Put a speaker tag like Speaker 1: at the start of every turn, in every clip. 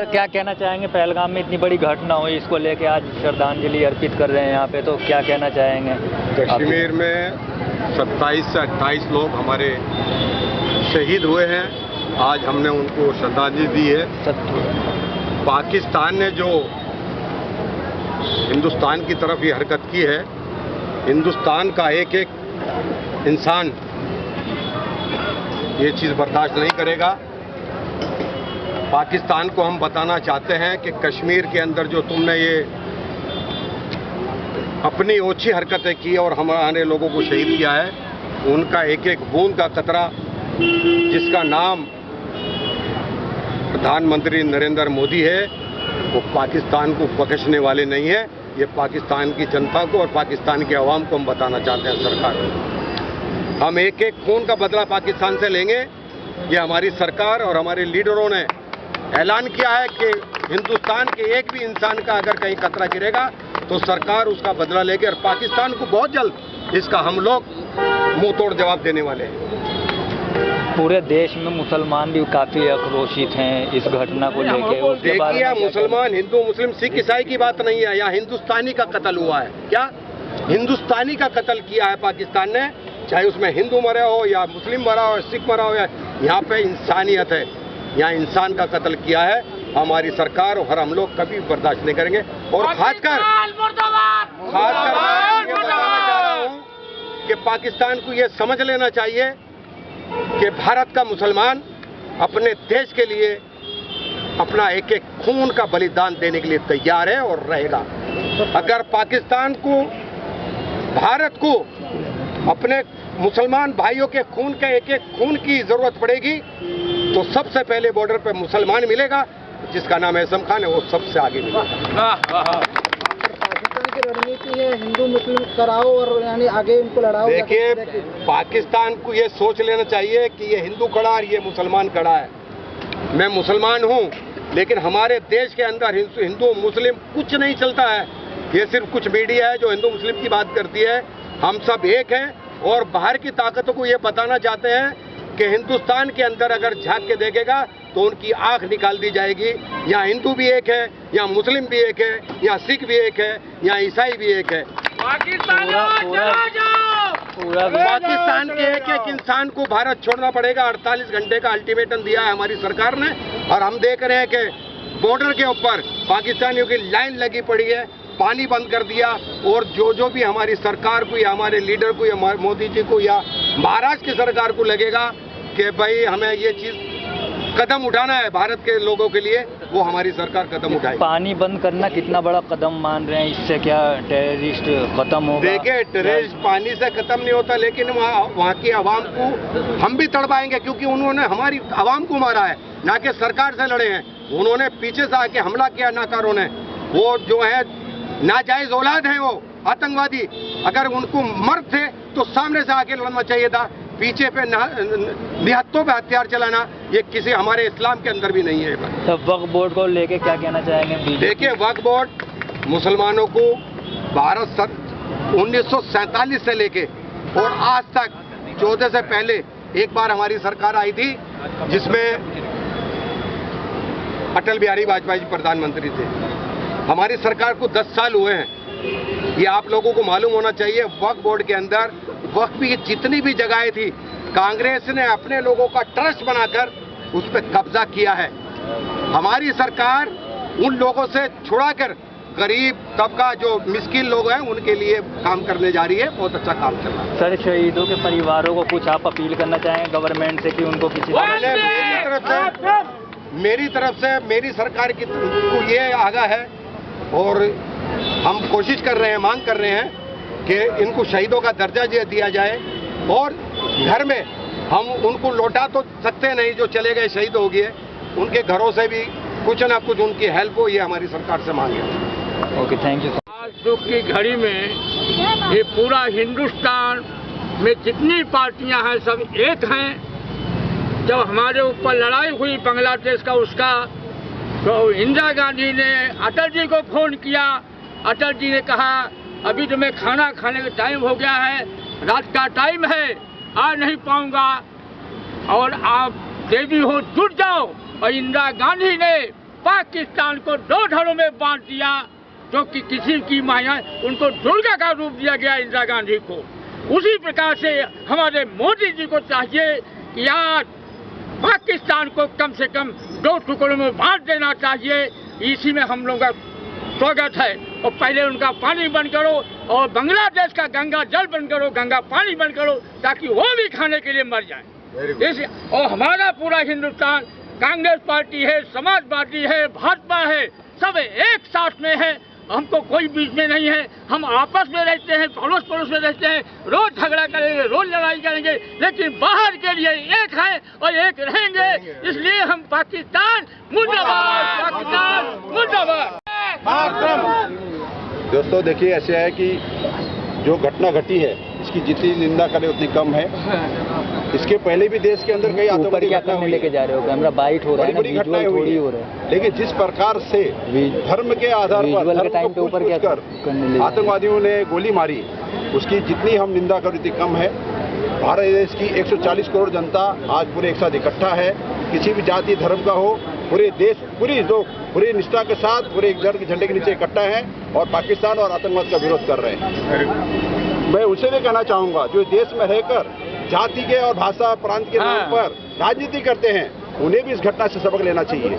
Speaker 1: क्या कहना चाहेंगे? पहलगाम में इतनी बड़ी घटना हुई, इसको लेके आज श्रद्धांजलि अर्पित कर रहे हैं यहाँ पे, तो क्या कहना चाहेंगे?
Speaker 2: कश्मीर में 27 से 28 लोग हमारे शहीद हुए हैं। आज हमने उनको श्रद्धांजलि दी है। पाकिस्तान ने जो हिंदुस्तान की तरफ ये हरकत की है, हिंदुस्तान का एक एक इंसान ये चीज़ बर्दाश्त नहीं करेगा। पाकिस्तान को हम बताना चाहते हैं कि कश्मीर के अंदर जो तुमने ये अपनी ओछी हरकतें की और हमारे लोगों को शहीद किया है, उनका एक एक बूंद का कतरा, जिसका नाम प्रधानमंत्री नरेंद्र मोदी है, वो पाकिस्तान को बख्शने वाले नहीं है। ये पाकिस्तान की जनता को और पाकिस्तान के अवाम को हम बताना चाहते हैं सरकार को, हम एक एक खून का बदला पाकिस्तान से लेंगे। ये हमारी सरकार और हमारे लीडरों ने ऐलान किया है कि हिंदुस्तान के एक भी इंसान का अगर कहीं खतरा गिरेगा तो सरकार उसका बदला लेगी और पाकिस्तान को बहुत जल्द इसका हम लोग मुंह तोड़ जवाब देने वाले हैं।
Speaker 1: पूरे देश में मुसलमान भी काफी आक्रोशित हैं इस घटना को लेके।
Speaker 2: देखिए, मुसलमान, हिंदू, मुस्लिम, सिख, ईसाई की बात नहीं है, यहाँ हिंदुस्तानी का कत्ल हुआ है। क्या हिंदुस्तानी का कत्ल किया है पाकिस्तान ने, चाहे उसमें हिंदू मरा हो या मुस्लिम मरा हो, सिख मरा हो, या यहाँ पे इंसानियत है, यहाँ इंसान का कत्ल किया है। हमारी सरकार और हम लोग कभी बर्दाश्त नहीं करेंगे। और खासकर मैं ये बताना चाह रहा हूँ कि पाकिस्तान को ये समझ लेना चाहिए कि भारत का मुसलमान अपने देश के लिए अपना एक एक खून का बलिदान देने के लिए तैयार है और रहेगा। अगर पाकिस्तान को, भारत को अपने मुसलमान भाइयों के खून के एक एक खून की जरूरत पड़ेगी तो सबसे पहले बॉर्डर पर मुसलमान मिलेगा, जिसका नाम है एहसन खान है, वो सबसे आगे मिलेगा।
Speaker 3: पाकिस्तान की रणनीति है हिंदू मुस्लिम कराओ और यानी आगे इनको लड़ाओ।
Speaker 2: देखिए, पाकिस्तान को ये सोच लेना चाहिए कि ये हिंदू खड़ा और ये मुसलमान खड़ा है। मैं मुसलमान हूँ, लेकिन हमारे देश के अंदर हिंदू मुस्लिम कुछ नहीं चलता है। ये सिर्फ कुछ मीडिया है जो हिंदू मुस्लिम की बात करती है। हम सब एक हैं और बाहर की ताकतों को ये बताना चाहते हैं कि हिंदुस्तान के अंदर अगर झांक के देखेगा तो उनकी आंख निकाल दी जाएगी। यहाँ हिंदू भी एक है, यहाँ मुस्लिम भी एक है, यहाँ सिख भी एक है, यहाँ ईसाई भी एक है। पाकिस्तान के एक एक इंसान को भारत छोड़ना पड़ेगा। 48 घंटे का अल्टीमेटम दिया है हमारी सरकार ने और हम देख रहे हैं कि बॉर्डर के ऊपर पाकिस्तानियों की लाइन लगी पड़ी है, पानी बंद कर दिया। और जो भी हमारी सरकार को या हमारे लीडर को या मोदी जी को या महाराष्ट्र की सरकार को लगेगा कि भाई हमें ये चीज़ कदम उठाना है भारत के लोगों के लिए, वो हमारी सरकार कदम उठाए।
Speaker 1: पानी बंद करना कितना बड़ा कदम मान रहे हैं? इससे क्या टेररिस्ट खत्म होगा?
Speaker 2: देखिए, टेररिस्ट पानी से खत्म नहीं होता, लेकिन वहाँ की आवाम को हम भी तड़पाएंगे, क्योंकि उन्होंने हमारी आवाम को मारा है, ना कि सरकार से लड़े हैं। उन्होंने पीछे से आके हमला किया नाकारों ने। वो जो है नाजायज औलाद है, वो आतंकवादी। अगर उनको मर्द थे तो सामने से आके लड़ना चाहिए था। पीछे पे निहत्तों पे हथियार चलाना ये किसी हमारे इस्लाम के अंदर भी नहीं है।
Speaker 1: तो वक्फ बोर्ड को लेके क्या कहना चाहेंगे?
Speaker 2: देखिए, वक्फ बोर्ड मुसलमानों को 1947 से लेके और आज तक 14 से पहले एक बार हमारी सरकार आई थी, जिसमें अटल बिहारी वाजपेयी जी प्रधानमंत्री थे। हमारी सरकार को 10 साल हुए हैं। ये आप लोगों को मालूम होना चाहिए। वक्फ बोर्ड के अंदर वक्फ की जितनी भी जगहें थी, कांग्रेस ने अपने लोगों का ट्रस्ट बनाकर उस पर कब्जा किया है। हमारी सरकार उन लोगों से छुड़ाकर गरीब तबका जो मिस्किन लोग हैं उनके लिए काम करने जा रही है। बहुत अच्छा काम चल रहा है।
Speaker 1: सर, शहीदों के परिवारों को कुछ आप अपील करना चाहेंगे गवर्नमेंट से कि उनको किसी
Speaker 2: मेरी तरफ से मेरी सरकार की को ये आगाह है और हम कोशिश कर रहे हैं, मांग कर रहे हैं कि इनको शहीदों का दर्जा दिया जाए और घर में हम उनको लौटा तो सकते नहीं, जो चले गए शहीद हो गए, उनके घरों से भी कुछ ना कुछ उनकी हेल्प हो, ये हमारी सरकार से मांग है।
Speaker 1: Okay, thank you.
Speaker 4: आज दुख की घड़ी में ये पूरा हिंदुस्तान में जितनी पार्टियां हैं सब एक हैं। जब हमारे ऊपर लड़ाई हुई बांग्लादेश का उसका, तो इंदिरा गांधी ने अटल जी को फोन किया। अटल जी ने कहा अभी तो मैं खाना खाने का टाइम हो गया है, रात का टाइम है, आ नहीं पाऊंगा और आप देवी हो जुट जाओ। और इंदिरा गांधी ने पाकिस्तान को दो धड़ों में बांट दिया, जो कि किसी की माया उनको दुर्गा का रूप दिया गया इंदिरा गांधी को। उसी प्रकार से हमारे मोदी जी को चाहिए कि आज पाकिस्तान को कम से कम दो टुकड़ों में बांट देना चाहिए। इसी में हम लोगों का स्वागत है। और पहले उनका पानी बंद करो और बांग्लादेश का गंगा जल बंद करो, गंगा पानी बंद करो, ताकि वो भी खाने के लिए मर जाए। और हमारा पूरा हिंदुस्तान, कांग्रेस पार्टी है, समाजवादी है, भाजपा है, सब एक साथ में है। हमको कोई बीच में नहीं है। हम आपस में रहते हैं, पड़ोस पड़ोस में रहते हैं, रोज झगड़ा करेंगे, रोज लड़ाई करेंगे, लेकिन बाहर के लिए एक है और एक रहेंगे। इसलिए हम पाकिस्तान मुर्दाबाद, पाकिस्तान मुर्दाबाद।
Speaker 5: दोस्तों देखिए, ऐसे है कि जो घटना घटी है इसकी जितनी निंदा करें उतनी कम है। इसके पहले भी देश के अंदर कई आतंकवादी घटनाएं हुई
Speaker 1: लेके जा रहे हो, कैमरा बाइट हो रहा है,
Speaker 5: बड़ी घटनाएं हुई
Speaker 1: हो रहा है।
Speaker 5: लेकिन जिस प्रकार से धर्म के आधार पर धर्म को ऊपर कर आतंकवादियों ने गोली मारी, उसकी जितनी हम निंदा करें उतनी कम है। भारत देश की 140 करोड़ जनता आज पूरे एक साथ इकट्ठा है। किसी भी जाति धर्म का हो, पूरे देश पूरी लोग पूरी निष्ठा के साथ पूरे एक झंडे के नीचे इकट्ठा है और पाकिस्तान और आतंकवाद का विरोध कर रहे हैं। मैं उनसे भी कहना चाहूंगा जो देश में रहकर जाति के और भाषा प्रांत के नाम पर राजनीति करते हैं, उन्हें भी इस घटना से सबक लेना चाहिए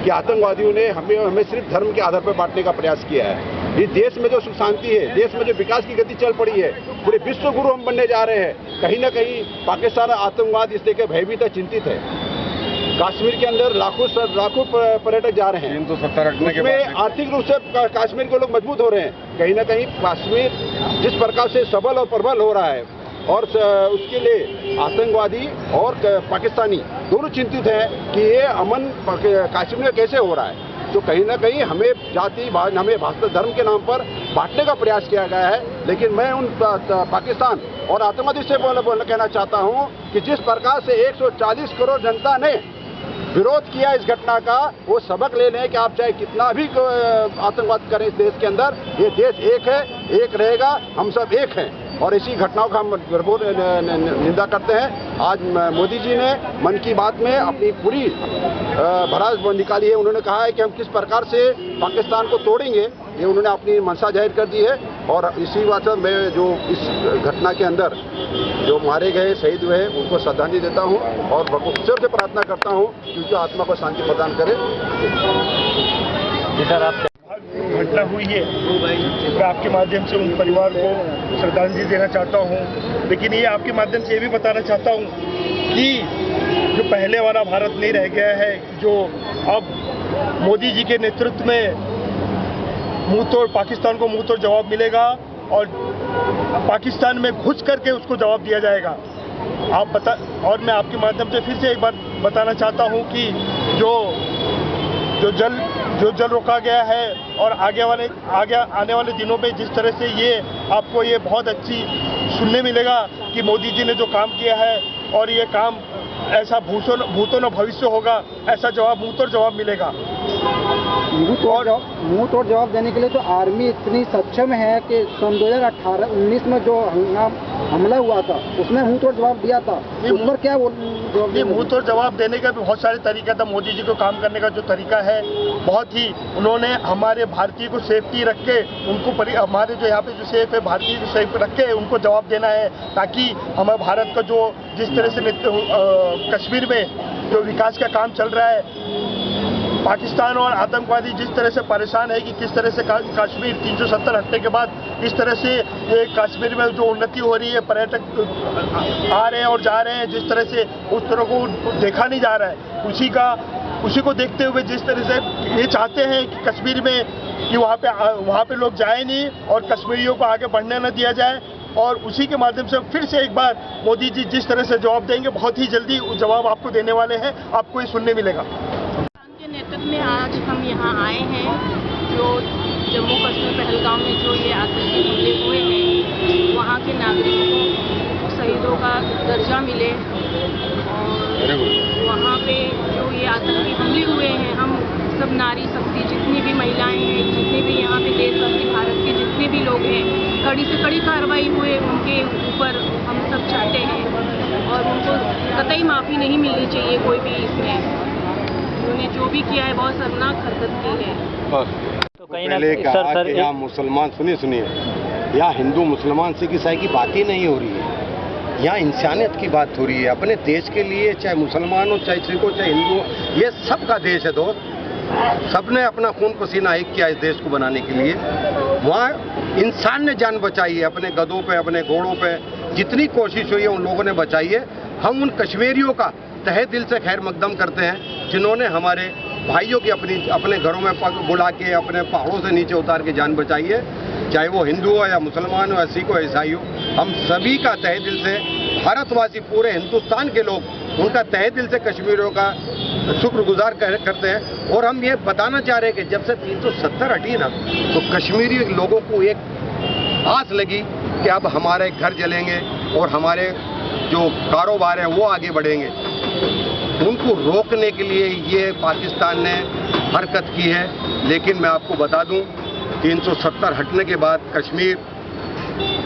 Speaker 5: कि आतंकवादियों ने हमें सिर्फ धर्म के आधार पर बांटने का प्रयास किया है। इस देश में जो सुख शांति है, देश में जो विकास की गति चल पड़ी है, पूरे विश्व गुरु हम बनने जा रहे हैं। कहीं ना कहीं पाकिस्तान आतंकवाद इस लेकर भयभीत है, चिंतित है। कश्मीर के अंदर लाखों पर्यटक जा रहे हैं,
Speaker 2: 370 रखने के
Speaker 5: बाद आर्थिक रूप से कश्मीर के लोग मजबूत हो रहे हैं। कहीं ना कहीं कश्मीर जिस प्रकार से सबल और प्रबल हो रहा है और उसके लिए आतंकवादी और पाकिस्तानी दोनों चिंतित हैं कि ये अमन कश्मीर में कैसे हो रहा है। तो कहीं ना कहीं हमें जाति हमें भाषा धर्म के नाम पर बांटने का प्रयास किया गया है। लेकिन मैं उन पाकिस्तान और आतंकवादी से कहना चाहता हूं कि जिस प्रकार से 140 करोड़ जनता ने विरोध किया इस घटना का, वो सबक ले लें कि आप चाहे कितना भी आतंकवाद करें इस देश के अंदर, ये देश एक है, एक रहेगा, हम सब एक हैं। और इसी घटनाओं का हम भरपूर निंदा करते हैं। आज मोदी जी ने मन की बात में अपनी पूरी भड़ास निकाली है। उन्होंने कहा है कि हम किस प्रकार से पाकिस्तान को तोड़ेंगे, ये उन्होंने अपनी मंशा जाहिर कर दी है। और इसी बात से मैं जो इस घटना के अंदर जो मारे गए शहीद हुए हैं उनको श्रद्धांजलि देता हूँ और ईश्वर से प्रार्थना करता हूँ कि उनकी आत्मा को शांति प्रदान करे।
Speaker 6: घटना हुई है, मैं आपके माध्यम से उन परिवार को श्रद्धांजलि देना चाहता हूं। लेकिन ये आपके माध्यम से ये भी बताना चाहता हूं कि जो पहले वाला भारत नहीं रह गया है, जो अब मोदी जी के नेतृत्व में मुंहतोड़ पाकिस्तान को मुंहतोड़ जवाब मिलेगा और पाकिस्तान में घुस करके उसको जवाब दिया जाएगा। और मैं आपके माध्यम से फिर से एक बार बताना चाहता हूं कि जो जल रोका गया है और आगे आने वाले दिनों में जिस तरह से ये आपको ये बहुत अच्छी सुनने मिलेगा कि मोदी जी ने जो काम किया है और ये काम ऐसा भूतों न भविष्य होगा, ऐसा जवाब मुंहतोड़ जवाब मिलेगा।
Speaker 3: मुंहतोड़ जवाब देने के लिए तो आर्मी इतनी सक्षम है कि सन 2018-19 में जो हमला हुआ था उसमें मुंहतोड़ जवाब दिया था। उस पर क्या
Speaker 6: मुंहतोड़ जवाब देने का भी बहुत सारे तरीका था। मोदी जी को काम करने का जो तरीका है बहुत ही, उन्होंने हमारे भारतीय को सेफ्टी रख के उनको हमारे जो यहाँ पे जो सेफ है भारतीय को सेफ रख के उनको जवाब देना है, ताकि हमारे भारत का जो जिस तरह से कश्मीर में जो विकास का काम चल रहा है, पाकिस्तान और आतंकवादी जिस तरह से परेशान है कि किस तरह से कश्मीर 370 हटने के बाद इस तरह से ये कश्मीर में जो उन्नति हो रही है, पर्यटक आ रहे हैं और जा रहे हैं, जिस तरह से उस तरह को देखा नहीं जा रहा है, उसी को देखते हुए जिस तरह से ये चाहते हैं कि कश्मीर में कि वहाँ पे लोग जाए नहीं और कश्मीरियों को आगे बढ़ने न दिया जाए। और उसी के माध्यम से फिर से एक बार मोदी जी जिस तरह से जवाब देंगे, बहुत ही जल्दी जवाब आपको देने वाले हैं, आपको ये सुनने मिलेगा।
Speaker 7: के नेतृत्व में आज हम यहाँ आए हैं, जो जम्मू कश्मीर पहलगाम में जो ये आतंकी हमले हुए हैं, वहाँ के नागरिकों को शहीदों का दर्जा मिले और वहाँ पे जो ये आतंकी हमले हुए हैं, हम सब नारी शक्ति जितनी भी महिलाएं हैं, जितने भी यहाँ पे देशवासी भारत के जितने भी लोग हैं, कड़ी से कड़ी कार्रवाई हुए उनके ऊपर हम सब चाहते हैं और उनको कतई माफ़ी नहीं मिलनी चाहिए कोई भी इसमें। उन्होंने जो भी किया है बहुत शर्मनाक हरकत की है।
Speaker 1: तो कहीं ना
Speaker 2: पहले
Speaker 1: कहीं
Speaker 2: कहा
Speaker 1: सर
Speaker 2: कि यहाँ मुसलमान सुनिए यहाँ हिंदू मुसलमान सिख ईसाई की बात ही नहीं हो रही है। यहाँ इंसानियत की बात हो रही है। अपने देश के लिए चाहे मुसलमान हो, चाहे सिख हो, चाहे हिंदू हो, ये सबका देश है दोस्त। सबने अपना खून पसीना एक किया इस देश को बनाने के लिए। वहाँ इंसान ने जान बचाई है, अपने गधों पे, अपने घोड़ों पे जितनी कोशिश हुई है उन लोगों ने बचाई है। हम उन कश्मीरियों का तहे दिल से खैर मकदम करते हैं जिन्होंने हमारे भाइयों की अपने घरों में बुला के अपने पहाड़ों से नीचे उतार के जान बचाई है। चाहे वो हिंदू हो या मुसलमान हो या सिख हो ईसाई हो, हम सभी का तहे दिल से, भारतवासी पूरे हिंदुस्तान के लोग उनका तहे दिल से कश्मीरियों का शुक्रगुजार करते हैं। और हम ये बताना चाह रहे हैं कि जब से 370 हटी ना, तो कश्मीरी लोगों को एक आस लगी कि अब हमारे घर जलेंगे और हमारे जो कारोबार हैं वो आगे बढ़ेंगे। उनको रोकने के लिए ये पाकिस्तान ने हरकत की है। लेकिन मैं आपको बता दूं, 370 हटने के बाद कश्मीर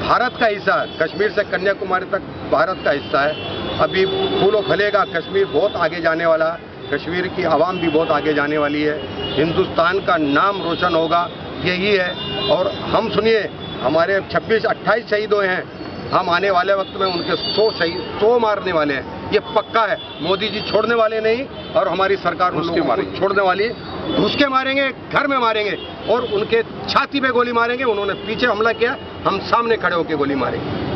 Speaker 2: भारत का हिस्सा है। कश्मीर से कन्याकुमारी तक भारत का हिस्सा है। अभी फूलों फलेगा, कश्मीर बहुत आगे जाने वाला है। कश्मीर की आवाम भी बहुत आगे जाने वाली है। हिंदुस्तान का नाम रोशन होगा, यही है। और हम सुनिए, हमारे 26-28 शहीद हुए हैं। हम आने वाले वक्त में उनके 100 मारने वाले हैं, ये पक्का है। मोदी जी छोड़ने वाले नहीं और हमारी सरकार उन लोगों को छोड़ने वाली है। घुस के मारेंगे, घर में मारेंगे और उनके छाती पे गोली मारेंगे। उन्होंने पीछे हमला किया, हम सामने खड़े होकर गोली मारेंगे।